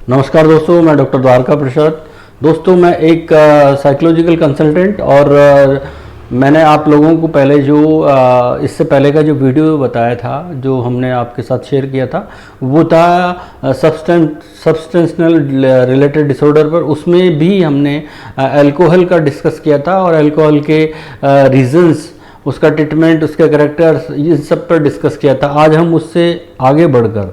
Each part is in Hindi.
नमस्कार दोस्तों, मैं डॉक्टर द्वारका प्रसाद। दोस्तों, मैं एक साइकोलॉजिकल कंसल्टेंट और मैंने आप लोगों को पहले जो इससे पहले का जो वीडियो बताया था, जो हमने आपके साथ शेयर किया था, वो था सब्सटेंशनल रिलेटेड डिसऑर्डर पर। उसमें भी हमने अल्कोहल का डिस्कस किया था और अल्कोहल के रीजंस, उसका ट्रीटमेंट, उसके कैरेक्टर्स, इन सब पर डिस्कस किया था। आज हम उससे आगे बढ़कर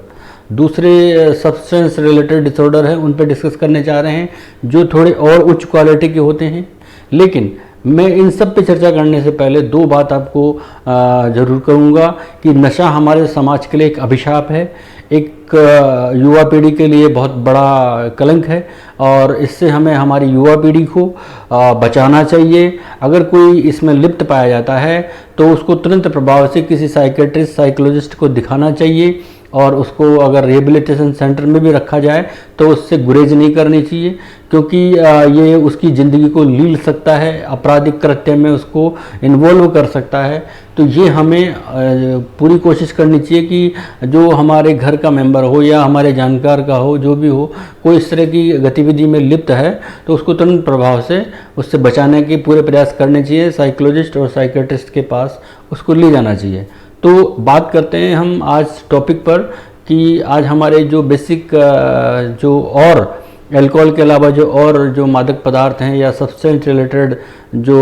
दूसरे सब्सटेंस रिलेटेड डिसऑर्डर हैं उन पर डिस्कस करने जा रहे हैं, जो थोड़े और उच्च क्वालिटी के होते हैं। लेकिन मैं इन सब पे चर्चा करने से पहले दो बात आपको ज़रूर करूँगा कि नशा हमारे समाज के लिए एक अभिशाप है, एक युवा पीढ़ी के लिए बहुत बड़ा कलंक है और इससे हमें हमारी युवा पीढ़ी को बचाना चाहिए। अगर कोई इसमें लिप्त पाया जाता है तो उसको तुरंत प्रभाव से किसी साइकेट्रिस्ट, साइकोलॉजिस्ट को दिखाना चाहिए और उसको अगर रिहेबिलिटेशन सेंटर में भी रखा जाए तो उससे गुरेज नहीं करनी चाहिए, क्योंकि ये उसकी ज़िंदगी को लील सकता है, आपराधिक कृत्य में उसको इन्वॉल्व कर सकता है। तो ये हमें पूरी कोशिश करनी चाहिए कि जो हमारे घर का मेंबर हो या हमारे जानकार का हो, जो भी हो, कोई इस तरह की गतिविधि में लिप्त है तो उसको तुरंत प्रभाव से उससे बचाने के पूरे प्रयास करने चाहिए। साइकोलॉजिस्ट और साइकेट्रिस्ट के पास उसको ले जाना चाहिए। तो बात करते हैं हम आज टॉपिक पर कि आज हमारे जो बेसिक जो और अल्कोहल के अलावा जो और जो मादक पदार्थ हैं या सब्सटेंस रिलेटेड जो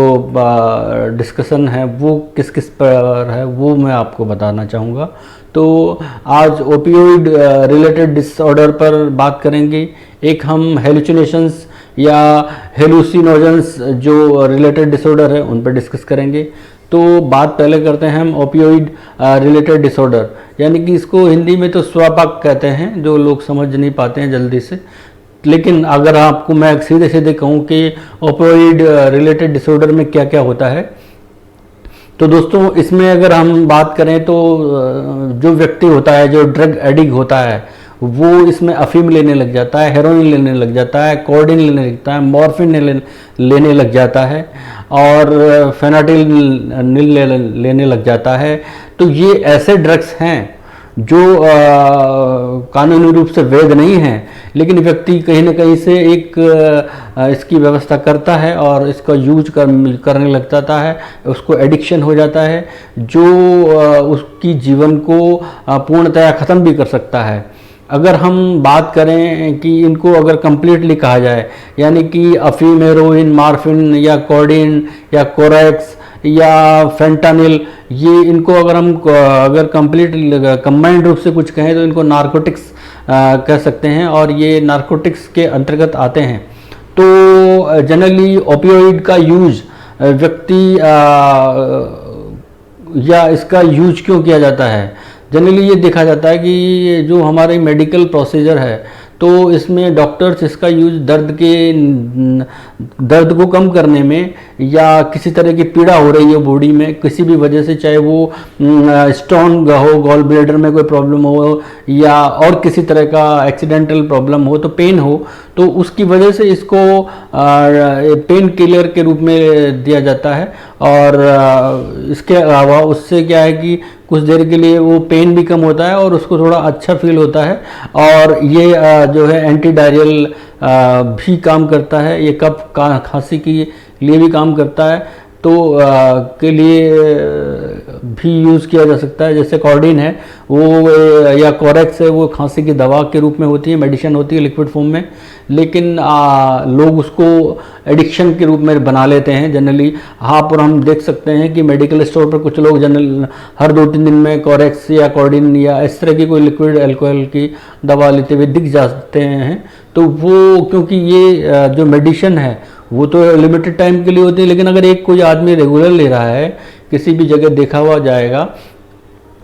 डिस्कशन है वो किस किस पर है, वो मैं आपको बताना चाहूँगा। तो आज ओपियोइड रिलेटेड डिसऑर्डर पर बात करेंगे। एक हम हेलुसिनेशंस या हेलुसिनोजेंस जो रिलेटेड डिसऑर्डर है उन पर डिस्कस करेंगे। तो बात पहले करते हैं हम ओपियोइड रिलेटेड डिसऑर्डर, यानी कि इसको हिंदी में तो स्वापाक कहते हैं, जो लोग समझ नहीं पाते हैं जल्दी से। लेकिन अगर आपको मैं सीधे सीधे कहूँ कि ओपियोइड रिलेटेड डिसऑर्डर में क्या क्या होता है, तो दोस्तों इसमें अगर हम बात करें तो जो व्यक्ति होता है, जो ड्रग एडिक्ट होता है, वो इसमें अफीम लेने लग जाता है, हेरोइन लेने लग जाता है, कोडीन लेने लगता है, मॉर्फिन लेने लग जाता है और फेनाटिल लेने लग जाता है। तो ये ऐसे ड्रग्स हैं जो कानूनी रूप से वैध नहीं हैं, लेकिन व्यक्ति कहीं ना कहीं से एक इसकी व्यवस्था करता है और इसका यूज करने लग जाता है, उसको एडिक्शन हो जाता है, जो उसकी जीवन को पूर्णतया ख़त्म भी कर सकता है। अगर हम बात करें कि इनको अगर कंप्लीटली कहा जाए, यानी कि अफीम, हेरोइन, मॉर्फिन या कोडीन या कोरेक्स या फेंटानिल, ये इनको अगर हम अगर कंप्लीटली कंबाइंड रूप से कुछ कहें तो इनको नारकोटिक्स कह सकते हैं और ये नारकोटिक्स के अंतर्गत आते हैं। तो जनरली ओपियोइड का यूज व्यक्ति या इसका यूज क्यों किया जाता है, जनरली ये देखा जाता है कि जो हमारे मेडिकल प्रोसीजर है तो इसमें डॉक्टर्स इसका यूज दर्द को कम करने में या किसी तरह की पीड़ा हो रही है बॉडी में किसी भी वजह से, चाहे वो स्टोन हो, गॉल ब्लैडर में कोई प्रॉब्लम हो या और किसी तरह का एक्सीडेंटल प्रॉब्लम हो, तो पेन हो, तो उसकी वजह से इसको पेन किलर के रूप में दिया जाता है। और इसके अलावा उससे क्या है कि कुछ देर के लिए वो पेन भी कम होता है और उसको थोड़ा अच्छा फील होता है, और ये जो है एंटी डायरियल भी काम करता है, ये कफ खांसी के लिए भी काम करता है, तो के लिए भी यूज़ किया जा सकता है। जैसे कोडीन है वो या कोरेक्स है, वो खांसी की दवा के रूप में होती है, मेडिसिन होती है लिक्विड फॉर्म में, लेकिन लोग उसको एडिक्शन के रूप में बना लेते हैं जनरली। हाँ, पर हम देख सकते हैं कि मेडिकल स्टोर पर कुछ लोग जनरल हर 2-3 दिन में कोरेक्स या कोडीन या इस तरह की कोई लिक्विड अल्कोहल की दवा लेते हुए दिख जाते हैं। तो वो क्योंकि ये जो मेडिसिन है वो तो लिमिटेड टाइम के लिए होती है, लेकिन अगर एक कोई आदमी रेगुलर ले रहा है, किसी भी जगह देखा हुआ जाएगा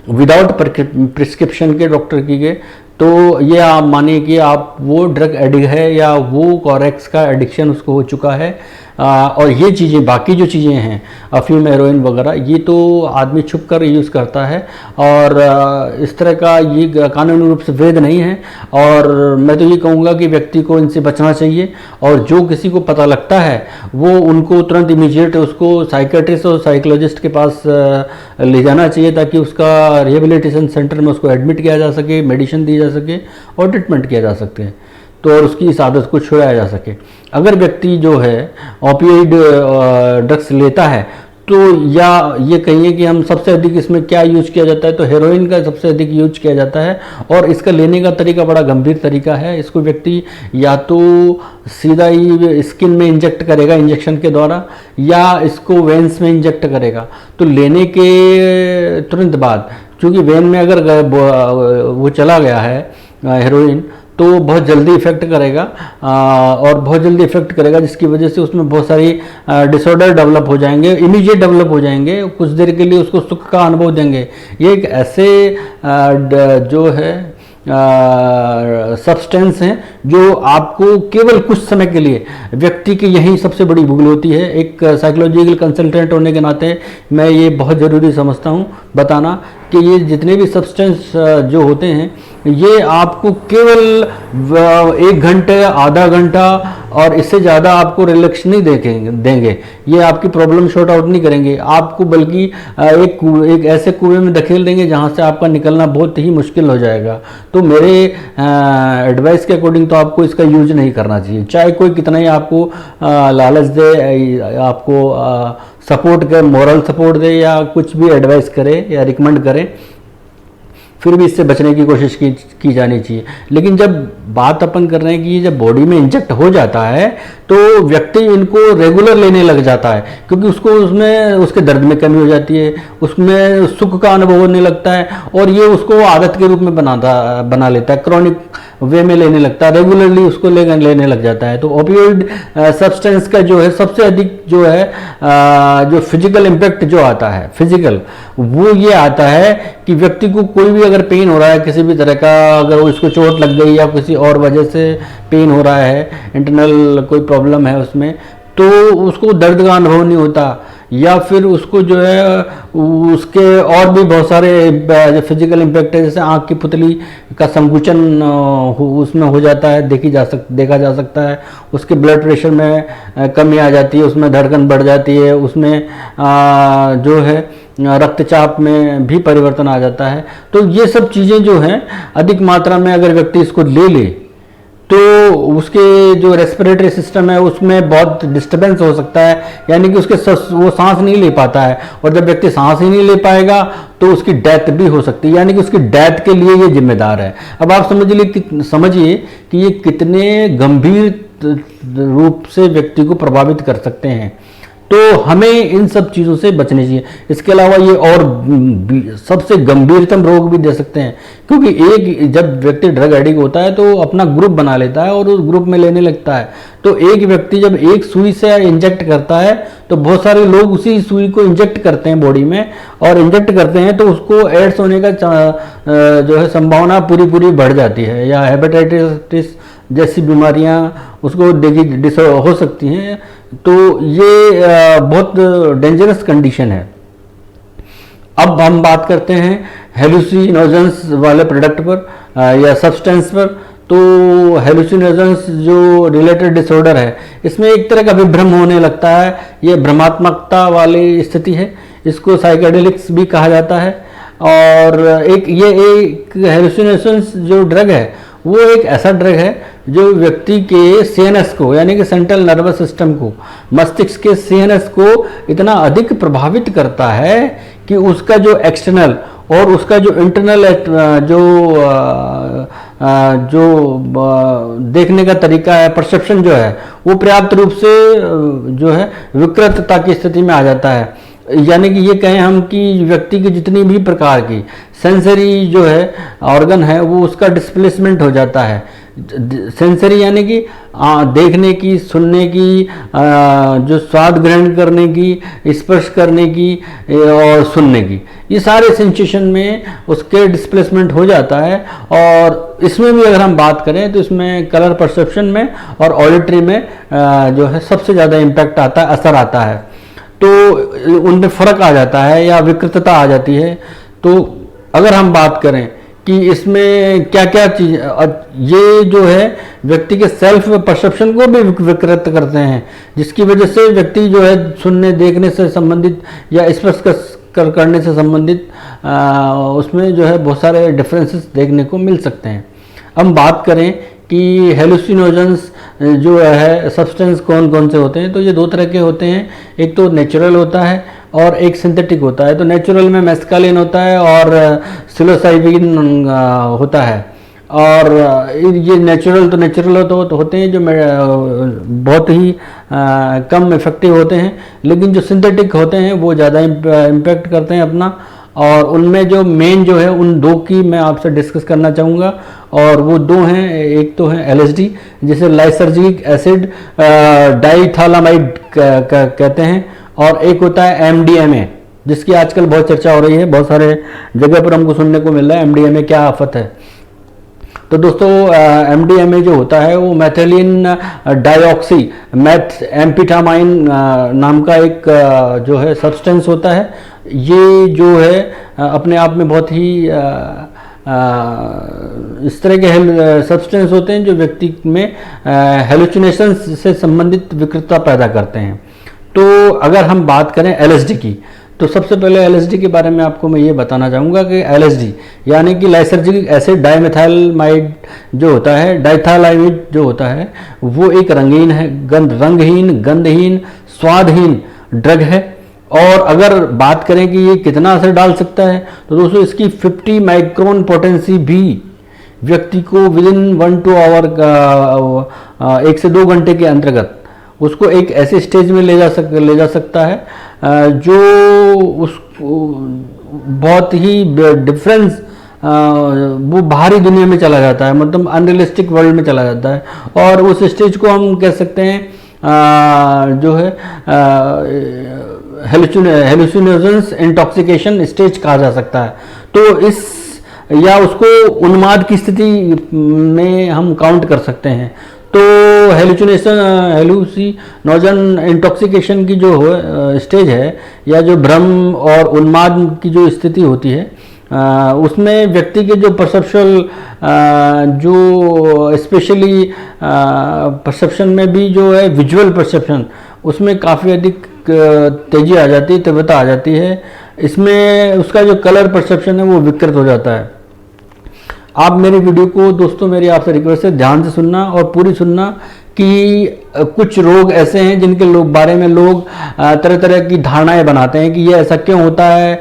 विदाउट प्रिस्क्रिप्शन के डॉक्टर की के, तो ये आप मानिए कि आप वो ड्रग एडिक्ट है या वो कोरेक्स का एडिक्शन उसको हो चुका है। और ये चीज़ें, बाकी जो चीज़ें हैं अफीम, हेरोइन वगैरह, ये तो आदमी छुप कर यूज़ करता है और इस तरह का ये कानूनी रूप से वैध नहीं है। और मैं तो ये कहूँगा कि व्यक्ति को इनसे बचना चाहिए, और जो किसी को पता लगता है वो उनको तुरंत इमीडिएट उसको साइकेट्रिस्ट और साइकोलॉजिस्ट के पास ले जाना चाहिए, ताकि उसका रिहेबिलिटेशन सेंटर में उसको एडमिट किया जा सके, मेडिसिन दी जा सके और ट्रीटमेंट किया जा सके। तो और उसकी इस आदत को छुड़ाया जा सके। अगर व्यक्ति जो है ओपियोइड ड्रग्स लेता है तो, या ये कहिए कि हम सबसे अधिक इसमें क्या यूज किया जाता है, तो हेरोइन का सबसे अधिक यूज किया जाता है। और इसका लेने का तरीका बड़ा गंभीर तरीका है। इसको व्यक्ति या तो सीधा ही स्किन में इंजेक्ट करेगा इंजेक्शन के द्वारा, या इसको वेन्स में इंजेक्ट करेगा। तो लेने के तुरंत बाद, चूँकि वेन में अगर वो चला गया है हेरोइन, तो बहुत जल्दी इफेक्ट करेगा और बहुत जल्दी इफेक्ट करेगा, जिसकी वजह से उसमें बहुत सारी डिसऑर्डर डेवलप हो जाएंगे, इमीडिएट डेवलप हो जाएंगे, कुछ देर के लिए उसको सुख का अनुभव देंगे। ये एक ऐसे जो है सब्सटेंस हैं जो आपको केवल कुछ समय के लिए, व्यक्ति की यही सबसे बड़ी भूल होती है। एक साइकोलॉजिकल कंसल्टेंट होने के नाते मैं ये बहुत ज़रूरी समझता हूँ बताना कि ये जितने भी सब्सटेंस जो होते हैं, ये आपको केवल 1 घंटे, आधा घंटा और इससे ज़्यादा आपको रिलैक्स नहीं देंगे। ये आपकी प्रॉब्लम शॉर्ट आउट नहीं करेंगे आपको, बल्कि एक ऐसे कुएं में धकेल देंगे जहाँ से आपका निकलना बहुत ही मुश्किल हो जाएगा। तो मेरे एडवाइस के अकॉर्डिंग तो आपको इसका यूज नहीं करना चाहिए, चाहे कोई कितना ही आपको लालच दे, आपको सपोर्ट करे, मॉरल सपोर्ट दे, या कुछ भी एडवाइस करे या रिकमेंड करे, फिर भी इससे बचने की कोशिश की जानी चाहिए। लेकिन जब बात अपन कर रहे हैं कि ये जब बॉडी में इंजेक्ट हो जाता है तो व्यक्ति इनको रेगुलर लेने लग जाता है, क्योंकि उसको उसमें उसके दर्द में कमी हो जाती है, उसमें सुख का अनुभव होने लगता है, और ये उसको आदत के रूप में बना लेता है, क्रॉनिक वे में लेने लगता है, रेगुलरली उसको लेने लग जाता है। तो ओपियोइड सब्सटेंस का जो है सबसे अधिक जो है जो फिजिकल इम्पैक्ट जो आता है, फिजिकल, वो ये आता है कि व्यक्ति को कोई भी अगर पेन हो रहा है किसी भी तरह का, अगर वो इसको चोट लग गई या किसी और वजह से पेन हो रहा है, इंटरनल कोई प्रॉब्लम है उसमें, तो उसको दर्द का अनुभव नहीं होता, या फिर उसको जो है उसके और भी बहुत सारे जो फिजिकल इम्पैक्ट है, जैसे आँख की पुतली का संकुचन उसमें हो जाता है, देखा जा सकता है। उसके ब्लड प्रेशर में कमी आ जाती है, उसमें धड़कन बढ़ जाती है, उसमें जो है रक्तचाप में भी परिवर्तन आ जाता है। तो ये सब चीज़ें जो हैं अधिक मात्रा में अगर व्यक्ति इसको ले तो उसके जो रेस्पिरेटरी सिस्टम है उसमें बहुत डिस्टर्बेंस हो सकता है, यानी कि उसके वो सांस नहीं ले पाता है, और जब व्यक्ति सांस ही नहीं ले पाएगा तो उसकी डेथ भी हो सकती है, यानी कि उसकी डेथ के लिए ये जिम्मेदार है। अब आप समझिए कि ये कितने गंभीर रूप से व्यक्ति को प्रभावित कर सकते हैं। तो हमें इन सब चीज़ों से बचने चाहिए। इसके अलावा ये और सबसे गंभीरतम रोग भी दे सकते हैं, क्योंकि एक जब व्यक्ति ड्रग एडिक्ट होता है तो अपना ग्रुप बना लेता है और उस ग्रुप में लेने लगता है। तो एक व्यक्ति जब एक सुई से इंजेक्ट करता है तो बहुत सारे लोग उसी सुई को इंजेक्ट करते हैं बॉडी में, और इंजेक्ट करते हैं तो उसको एड्स होने का जो है संभावना पूरी बढ़ जाती है, या हेपेटाइटिस जैसी बीमारियां उसको हो सकती हैं। तो ये बहुत डेंजरस कंडीशन है। अब हम बात करते हैं हेलुसिनोजेंस वाले प्रोडक्ट पर या सब्सटेंस पर। तो हेलुसिनोजेंस जो रिलेटेड डिसऑर्डर है, इसमें एक तरह का विभ्रम होने लगता है, ये भ्रमात्मकता वाली स्थिति है, इसको साइकेडेलिक्स भी कहा जाता है। और एक हेलुसिनेशंस जो ड्रग है वो एक ऐसा ड्रग है जो व्यक्ति के सीएनएस को, यानी कि सेंट्रल नर्वस सिस्टम को, मस्तिष्क के सीएनएस को इतना अधिक प्रभावित करता है कि उसका जो एक्सटर्नल और उसका जो इंटरनल जो देखने का तरीका है, परसेप्शन जो है, वो पर्याप्त रूप से जो है विकृतता की स्थिति में आ जाता है। यानी कि ये कहें हम कि व्यक्ति की जितनी भी प्रकार की सेंसरी जो है ऑर्गन है वो उसका डिस्प्लेसमेंट हो जाता है। सेंसरी यानी कि देखने की, सुनने की, जो स्वाद ग्रहण करने की, स्पर्श करने की और सुनने की, ये सारे सेंसेशन में उसके डिस्प्लेसमेंट हो जाता है। और इसमें भी अगर हम बात करें तो इसमें कलर परसेप्शन में और ऑडिटरी में जो है सबसे ज़्यादा इम्पैक्ट आता है, असर आता है। तो उनमें फ़र्क आ जाता है या विकृतता आ जाती है। तो अगर हम बात करें कि इसमें क्या क्या चीज़, ये जो है व्यक्ति के सेल्फ परसेप्शन को भी विकृत करते हैं, जिसकी वजह से व्यक्ति जो है सुनने, देखने से संबंधित या स्पर्श करने से संबंधित उसमें जो है बहुत सारे डिफरेंसेस देखने को मिल सकते हैं। हम बात करें कि हेलुसिनोजेंस जो है सब्सटेंस कौन कौन से होते हैं। तो ये दो तरह के होते हैं, एक तो नेचुरल होता है और एक सिंथेटिक होता है। तो नेचुरल में मेस्कालिन होता है और सिलोसाइबिन होता है। और ये नेचुरल तो होते हैं जो बहुत ही कम इफेक्टिव होते हैं, लेकिन जो सिंथेटिक होते हैं वो ज़्यादा इम्पैक्ट करते हैं अपना। और उनमें जो मेन जो है उन दो की मैं आपसे डिस्कस करना चाहूँगा, और वो दो हैं, एक तो है एलएसडी जिसे लाइसर्जिक एसिड डाइथालामाइड कहते हैं, और एक होता है एमडीएमए जिसकी आजकल बहुत चर्चा हो रही है, बहुत सारे जगह पर हमको सुनने को मिल रहा है एमडीएमए क्या आफत है। तो दोस्तों एमडीएमए जो होता है वो मैथिलीन डाइऑक्सी मैथ एम्फीटामाइन नाम का एक जो है सब्सटेंस होता है। ये जो है अपने आप में बहुत ही इस तरह के सब्सटेंस होते हैं जो व्यक्ति में हेलुसिनेशन से संबंधित विकृतता पैदा करते हैं। तो अगर हम बात करें एलएसडी की, तो सबसे पहले एलएसडी के बारे में आपको मैं ये बताना चाहूँगा कि एलएसडी यानी कि लाइसर्जिक एसिड डाइमेथाइलमाइड जो होता है, डाइथालामाइड जो होता है, वो एक रंगहीन है, रंगहीन, गंधहीन, स्वादहीन ड्रग है। और अगर बात करें कि ये कितना असर डाल सकता है, तो दोस्तों इसकी 50 माइक्रोन पोटेंसी भी व्यक्ति को विदिन 1 to आवर 1 से 2 घंटे के अंतर्गत उसको एक ऐसे स्टेज में ले जा सकता है जो उस बहुत ही डिफरेंस वो बाहरी दुनिया में चला जाता है, मतलब अनरियलिस्टिक वर्ल्ड में चला जाता है। और उस स्टेज को हम कह सकते हैं जो है हेलुसिनोजेंस इंटॉक्सिकेशन स्टेज कहा जा सकता है। तो इस या उसको उन्माद की स्थिति में हम काउंट कर सकते हैं। तो हेलुसिनोजन इंटॉक्सिकेशन की जो स्टेज है या जो भ्रम और उन्माद की जो स्थिति होती है उसमें व्यक्ति के जो परसेप्शुअल जो स्पेशली परसेप्शन में भी जो है विजुअल परसेप्शन उसमें काफ़ी अधिक तेजी आ जाती है, तीव्रता आ जाती है। इसमें उसका जो कलर परसेप्शन है वो विकृत हो जाता है। आप मेरी वीडियो को दोस्तों मेरी आपसे रिक्वेस्ट है ध्यान से सुनना और पूरी सुनना कि कुछ रोग ऐसे हैं जिनके बारे में लोग तरह तरह की धारणाएं बनाते हैं कि ये ऐसा क्यों होता है,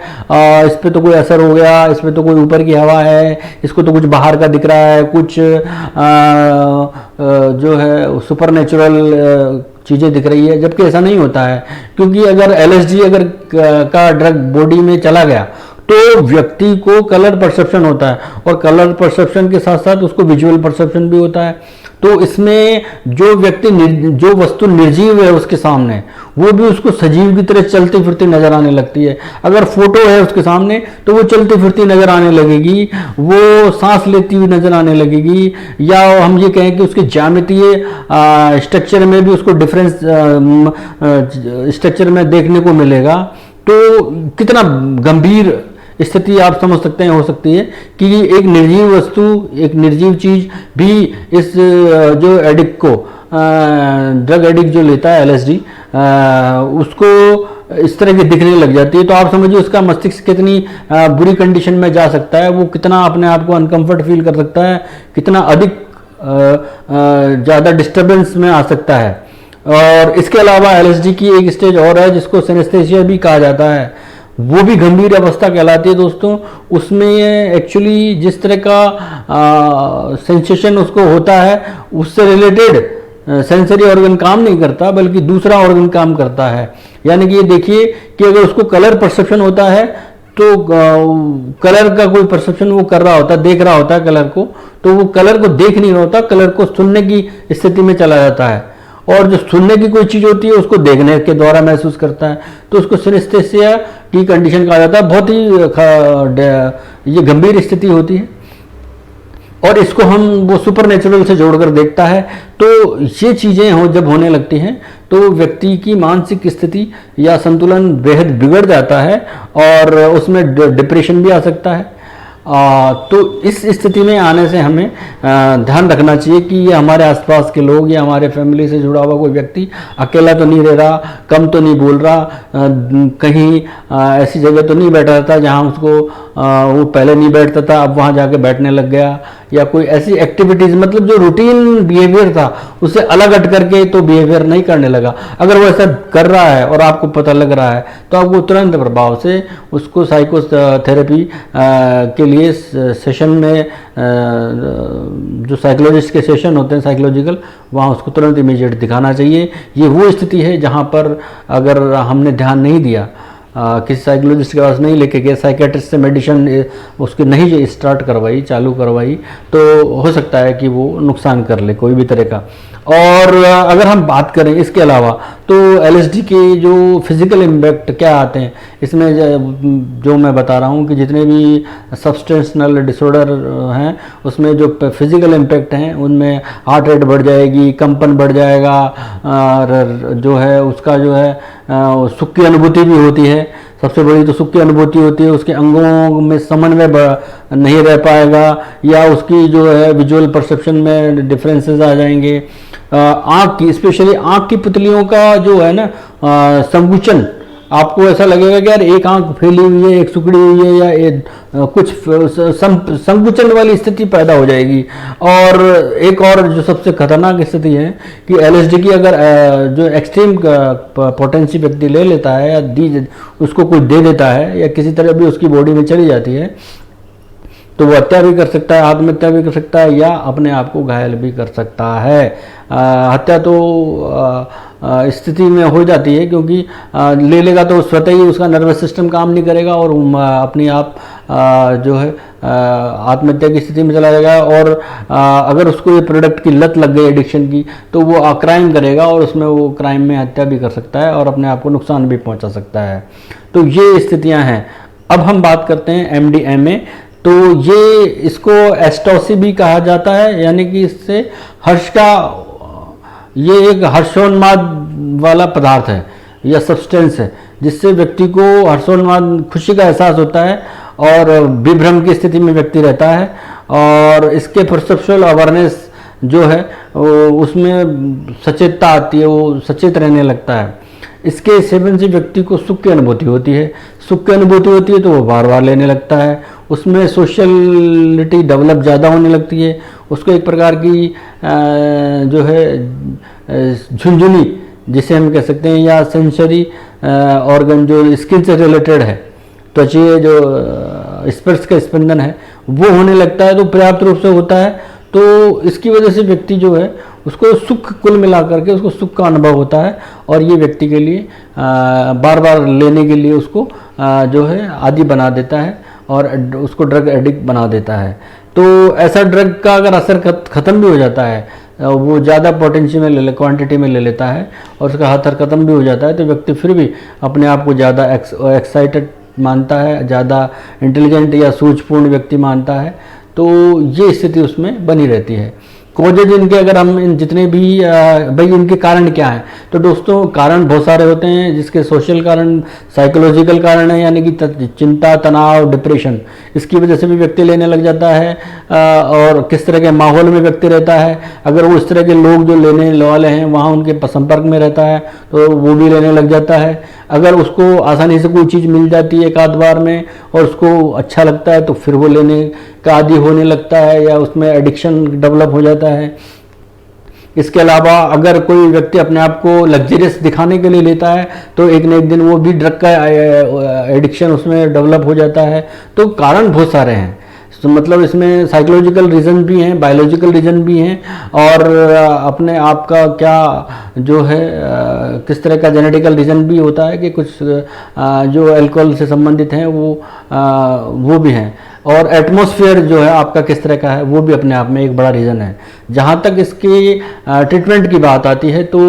इस पर तो कोई असर हो गया, इस पर तो कोई ऊपर की हवा है, इसको तो कुछ बाहर का दिख रहा है, कुछ जो है सुपर नेचुरल चीज़ें दिख रही है, जबकि ऐसा नहीं होता है। क्योंकि अगर एलएसडी का ड्रग बॉडी में चला गया तो व्यक्ति को कलर परसेप्शन होता है, और कलर परसेप्शन के साथ साथ उसको विजुअल परसेप्शन भी होता है। तो इसमें जो व्यक्ति जो वस्तु निर्जीव है उसके सामने वो भी उसको सजीव की तरह चलती फिरती नजर आने लगती है। अगर फोटो है उसके सामने तो वो चलती फिरती नजर आने लगेगी, वो सांस लेती हुई नजर आने लगेगी, या हम ये कहें कि उसके ज्यामितीय स्ट्रक्चर में भी उसको डिफरेंस स्ट्रक्चर में देखने को मिलेगा। तो कितना गंभीर स्थिति आप समझ सकते हैं हो सकती है कि एक निर्जीव वस्तु, एक निर्जीव चीज भी इस जो एडिक्ट को ड्रग एडिक्ट जो लेता है एलएसडी उसको इस तरह की दिखने लग जाती है। तो आप समझिए उसका मस्तिष्क कितनी बुरी कंडीशन में जा सकता है, वो कितना अपने आप को अनकंफर्ट फील कर सकता है, कितना अधिक ज़्यादा डिस्टर्बेंस में आ सकता है। और इसके अलावा एलएसडी की एक स्टेज और है जिसको सिनेस्थेसिया भी कहा जाता है, वो भी गंभीर अवस्था कहलाती है दोस्तों। उसमें एक्चुअली जिस तरह का सेंसेशन उसको होता है उससे रिलेटेड सेंसरी ऑर्गन काम नहीं करता, बल्कि दूसरा ऑर्गन काम करता है। यानी कि ये देखिए कि अगर उसको कलर परसेप्शन होता है तो कलर का कोई परसेप्शन वो कर रहा होता है, देख रहा होता है कलर को, तो वो कलर को देख नहीं होता, कलर को सुनने की स्थिति में चला जाता है। और जो सुनने की कोई चीज़ होती है उसको देखने के द्वारा महसूस करता है, तो उसको सिनेस्थेसिया की कंडीशन कहा जाता है। बहुत ही ये गंभीर स्थिति होती है और इसको हम वो सुपर नेचुरल से जोड़कर देखता है। तो ये चीज़ें जब होने लगती हैं तो व्यक्ति की मानसिक स्थिति या संतुलन बेहद बिगड़ जाता है और उसमें डिप्रेशन भी आ सकता है। तो इस स्थिति में आने से हमें ध्यान रखना चाहिए कि ये हमारे आसपास के लोग या हमारे फैमिली से जुड़ा हुआ कोई व्यक्ति अकेला तो नहीं रह रहा, कम तो नहीं बोल रहा, कहीं ऐसी जगह तो नहीं बैठा रहता जहाँ उसको वो पहले नहीं बैठता था अब वहाँ जाके बैठने लग गया, या कोई ऐसी एक्टिविटीज़, मतलब जो रूटीन बिहेवियर था उससे अलग हट करके तो बिहेवियर नहीं करने लगा। अगर वो ऐसा कर रहा है और आपको पता लग रहा है तो आपको तुरंत प्रभाव से उसको साइकोथेरेपी के लिए सेशन में, जो साइकोलॉजिस्ट के सेशन होते हैं साइकोलॉजिकल, वहाँ उसको तुरंत इमीडिएट दिखाना चाहिए। ये वो स्थिति है जहाँ पर अगर हमने ध्यान नहीं दिया, किसी साइकोलॉजिस्ट के पास नहीं लेके गए, साइकेट्रिस्ट से मेडिसिन उसकी नहीं स्टार्ट करवाई, चालू करवाई, तो हो सकता है कि वो नुकसान कर ले कोई भी तरह का। और अगर हम बात करें इसके अलावा तो एलएसडी के जो फिज़िकल इम्पैक्ट क्या आते हैं इसमें, जो मैं बता रहा हूँ कि जितने भी सब्सटेंशनल डिसऑर्डर हैं उसमें जो फिज़िकल इम्पैक्ट हैं उनमें हार्ट रेट बढ़ जाएगी, कंपन बढ़ जाएगा, जो है उसका जो है सुख की अनुभूति भी होती है। सबसे बड़ी तो सुख की अनुभूति होती है, उसके अंगों में समन्वय नहीं रह पाएगा, या उसकी जो है विजुअल परसेप्शन में डिफरेंसेस आ जाएंगे। आँख की, स्पेशली आँख की पुतलियों का जो है ना संकुचन, आपको ऐसा लगेगा कि यार एक आंख फैली हुई है, एक सिकुड़ी हुई है, या कुछ संकुचन वाली स्थिति पैदा हो जाएगी। और एक और जो सबसे खतरनाक स्थिति है कि एलएसडी की अगर जो एक्सट्रीम पोटेंसी व्यक्ति ले लेता है या उसको कोई दे देता है या किसी तरह भी उसकी बॉडी में चली जाती है, तो वो हत्या भी कर सकता है, आत्महत्या भी कर सकता है, या अपने आप को घायल भी कर सकता है। हत्या तो स्थिति में हो जाती है, क्योंकि ले लेगा तो स्वतः ही उसका नर्वस सिस्टम काम नहीं करेगा और अपने आप जो है आत्महत्या की स्थिति में चला जाएगा। और अगर उसको ये प्रोडक्ट की लत लग गई एडिक्शन की, तो वो क्राइम करेगा और उसमें वो क्राइम में हत्या भी कर सकता है और अपने आप को नुकसान भी पहुंचा सकता है। तो ये स्थितियां हैं। अब हम बात करते हैं एमडीएमए। तो ये इसको एस्टोसी भी कहा जाता है, यानी कि इससे हर्ष का, ये एक हर्षोन्माद वाला पदार्थ है या सब्सटेंस है, जिससे व्यक्ति को हर्षोन्माद, खुशी का एहसास होता है और विभ्रम की स्थिति में व्यक्ति रहता है। और इसके परसेप्चुअल अवेयरनेस जो है उसमें सचेतता आती है, वो सचेत रहने लगता है। इसके सेवन से व्यक्ति को सुख की अनुभूति होती है। सुख की अनुभूति होती है तो वो बार बार लेने लगता है। उसमें सोशलिटी डेवलप ज़्यादा होने लगती है। उसको एक प्रकार की जो है झुंझुनी जिसे हम कह सकते हैं, या सेंसरी ऑर्गन जो स्किन से रिलेटेड है, त्वचीय जो स्पर्श का स्पंदन है वो होने लगता है, तो पर्याप्त रूप से होता है। तो इसकी वजह से व्यक्ति जो है उसको सुख, कुल मिला करके उसको सुख का अनुभव होता है, और ये व्यक्ति के लिए बार बार लेने के लिए उसको जो है आदी बना देता है और उसको ड्रग एडिक्ट बना देता है। तो ऐसा ड्रग का अगर असर ख़त्म भी हो जाता है, वो ज़्यादा पोटेंशियल में क्वांटिटी में ले लेता है और उसका असर ख़त्म भी हो जाता है, तो व्यक्ति फिर भी अपने आप को ज़्यादा एक्साइटेड मानता है, ज़्यादा इंटेलिजेंट या सूझपूर्ण व्यक्ति मानता है। तो ये स्थिति उसमें बनी रहती है। कॉजेज इनके, अगर हम इन जितने भी भाई इनके कारण क्या हैं, तो दोस्तों कारण बहुत सारे होते हैं, जिसके सोशल कारण, साइकोलॉजिकल कारण है, यानी कि चिंता, तनाव, डिप्रेशन, इसकी वजह से भी व्यक्ति लेने लग जाता है। और किस तरह के माहौल में व्यक्ति रहता है, अगर वो इस तरह के लोग जो लेने वाले हैं वहाँ उनके संपर्क में रहता है तो वो भी लेने लग जाता है। अगर उसको आसानी से कोई चीज़ मिल जाती है एक आध बार में और उसको अच्छा लगता है तो फिर वो लेने का आदी होने लगता है, या उसमें एडिक्शन डेवलप हो जाता है। इसके अलावा अगर कोई व्यक्ति अपने आप को लग्जरियस दिखाने के लिए लेता है तो एक न एक दिन वो भी ड्रग का एडिक्शन उसमें डेवलप हो जाता है। तो कारण बहुत सारे हैं, तो मतलब इसमें साइकोलॉजिकल रीज़न भी हैं, बायोलॉजिकल रीज़न भी हैं, और अपने आप का क्या जो है किस तरह का जेनेटिकल रीज़न भी होता है कि कुछ जो अल्कोहल से संबंधित हैं वो भी हैं, और एटमॉस्फेयर जो है आपका किस तरह का है वो भी अपने आप में एक बड़ा रीज़न है। जहाँ तक इसकी ट्रीटमेंट की बात आती है तो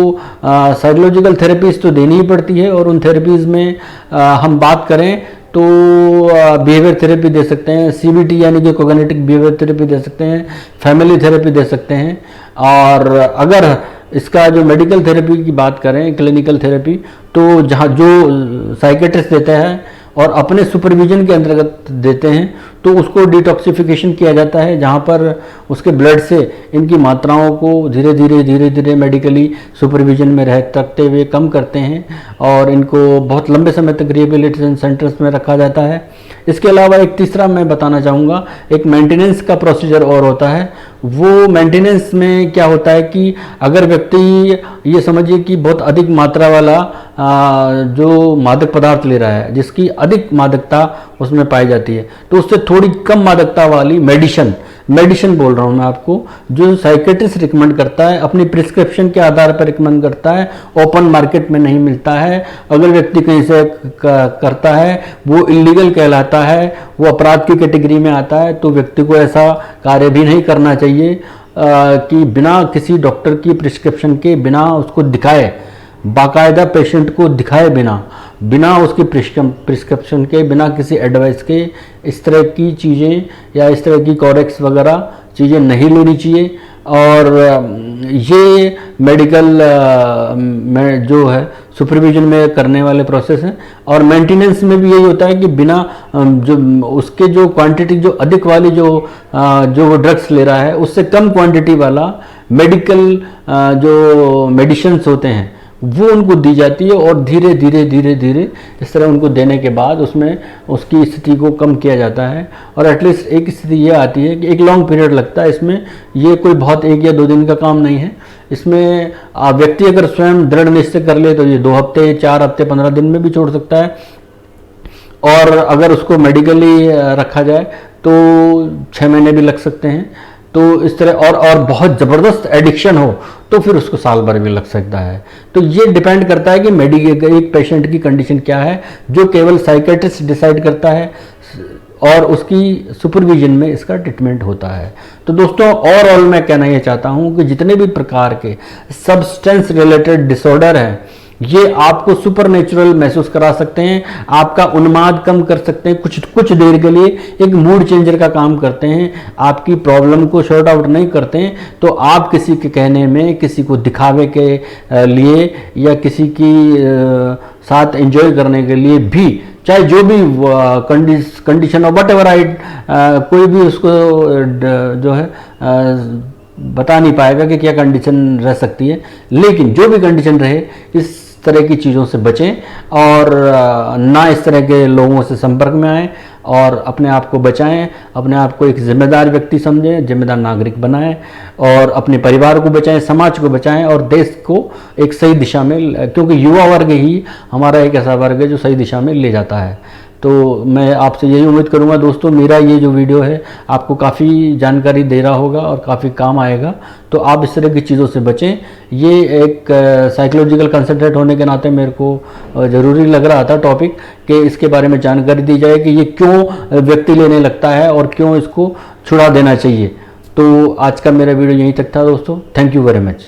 साइकोलॉजिकल थेरेपीज तो देनी ही पड़ती है, और उन थेरेपीज़ में हम बात करें तो बिहेवियर थेरेपी दे सकते हैं, सीबीटी यानी कि कोग्निटिव बिहेवियर थेरेपी दे सकते हैं, फैमिली थेरेपी दे सकते हैं। और अगर इसका जो मेडिकल थेरेपी की बात करें, क्लिनिकल थेरेपी, तो जहाँ जो साइकेट्रिस्ट देते हैं और अपने सुपरविजन के अंतर्गत देते हैं, तो उसको डिटॉक्सिफिकेशन किया जाता है, जहाँ पर उसके ब्लड से इनकी मात्राओं को धीरे धीरे मेडिकली सुपरविजन में रखते हुए कम करते हैं, और इनको बहुत लंबे समय तक रिहेबिलिटेशन सेंटर्स में रखा जाता है। इसके अलावा एक तीसरा मैं बताना चाहूँगा, एक मेंटेनेंस का प्रोसीजर और होता है। वो मेंटेनेंस में क्या होता है कि अगर व्यक्ति ये समझिए कि बहुत अधिक मात्रा वाला जो मादक पदार्थ ले रहा है, जिसकी अधिक मादकता उसमें पाई जाती है, तो उससे थोड़ी कम मादकता वाली मेडिसिन बोल रहा हूँ मैं आपको, जो साइकेट्रिस्ट रिकमेंड करता है, अपनी प्रिस्क्रिप्शन के आधार पर रिकमेंड करता है, ओपन मार्केट में नहीं मिलता है। अगर व्यक्ति कहीं से करता है वो इलीगल कहलाता है, वो अपराध की कैटेगरी में आता है। तो व्यक्ति को ऐसा कार्य भी नहीं करना चाहिए कि बिना किसी डॉक्टर की प्रिस्क्रिप्शन के, बिना उसको दिखाए, बाकायदा पेशेंट को दिखाए बिना उसकी प्रिस्क्रिप्शन के, बिना किसी एडवाइस के इस तरह की चीज़ें या इस तरह की कॉरेक्स वगैरह चीज़ें नहीं लेनी चाहिए। और ये मेडिकल जो है सुपरविजन में करने वाले प्रोसेस हैं। और मेंटेनेंस में भी यही होता है कि बिना जो उसके जो क्वांटिटी जो अधिक वाली जो वो ड्रग्स ले रहा है, उससे कम क्वांटिटी वाला मेडिकल जो मेडिसिन्स होते हैं वो उनको दी जाती है। और धीरे धीरे इस तरह उनको देने के बाद उसमें उसकी स्थिति को कम किया जाता है। और एटलीस्ट एक स्थिति ये आती है कि एक लॉन्ग पीरियड लगता है इसमें, ये कोई बहुत 1 या 2 दिन का काम नहीं है। इसमें व्यक्ति अगर स्वयं दृढ़ निश्चय कर ले तो ये 2 हफ्ते, 4 हफ्ते, 15 दिन में भी छोड़ सकता है। और अगर उसको मेडिकली रखा जाए तो 6 महीने भी लग सकते हैं। तो इस तरह और बहुत ज़बरदस्त एडिक्शन हो तो फिर उसको साल भर भी लग सकता है। तो ये डिपेंड करता है कि एक पेशेंट की कंडीशन क्या है, जो केवल साइकेट्रिस्ट डिसाइड करता है और उसकी सुपरविजन में इसका ट्रीटमेंट होता है। तो दोस्तों ओवरऑल मैं कहना ये चाहता हूँ कि जितने भी प्रकार के सब्सटेंस रिलेटेड डिसऑर्डर हैं, ये आपको सुपर नेचुरल महसूस करा सकते हैं, आपका उन्माद कम कर सकते हैं, कुछ देर के लिए एक मूड चेंजर का काम करते हैं, आपकी प्रॉब्लम को शॉर्ट आउट नहीं करते हैं। तो आप किसी के कहने में, किसी को दिखावे के लिए या किसी की साथ एंजॉय करने के लिए भी, चाहे जो भी कंडीशन हो, वट एवर राइट, कोई भी उसको जो है बता नहीं पाएगा कि क्या कंडीशन रह सकती है। लेकिन जो भी कंडीशन रहे, इस तरह की चीज़ों से बचें और ना इस तरह के लोगों से संपर्क में आएँ और अपने आप को बचाएं, अपने आप को एक जिम्मेदार व्यक्ति समझें, जिम्मेदार नागरिक बनाएं और अपने परिवार को बचाएं, समाज को बचाएं और देश को एक सही दिशा में, क्योंकि युवा वर्ग ही हमारा एक ऐसा वर्ग है जो सही दिशा में ले जाता है। तो मैं आपसे यही उम्मीद करूंगा दोस्तों, मेरा ये जो वीडियो है आपको काफ़ी जानकारी दे रहा होगा और काफ़ी काम आएगा। तो आप इस तरह की चीज़ों से बचें। ये एक साइकोलॉजिकल कंसल्टेंट होने के नाते मेरे को ज़रूरी लग रहा था टॉपिक कि इसके बारे में जानकारी दी जाए कि ये क्यों व्यक्ति लेने लगता है और क्यों इसको छुड़ा देना चाहिए। तो आज का मेरा वीडियो यहीं तक था दोस्तों। Thank you very much.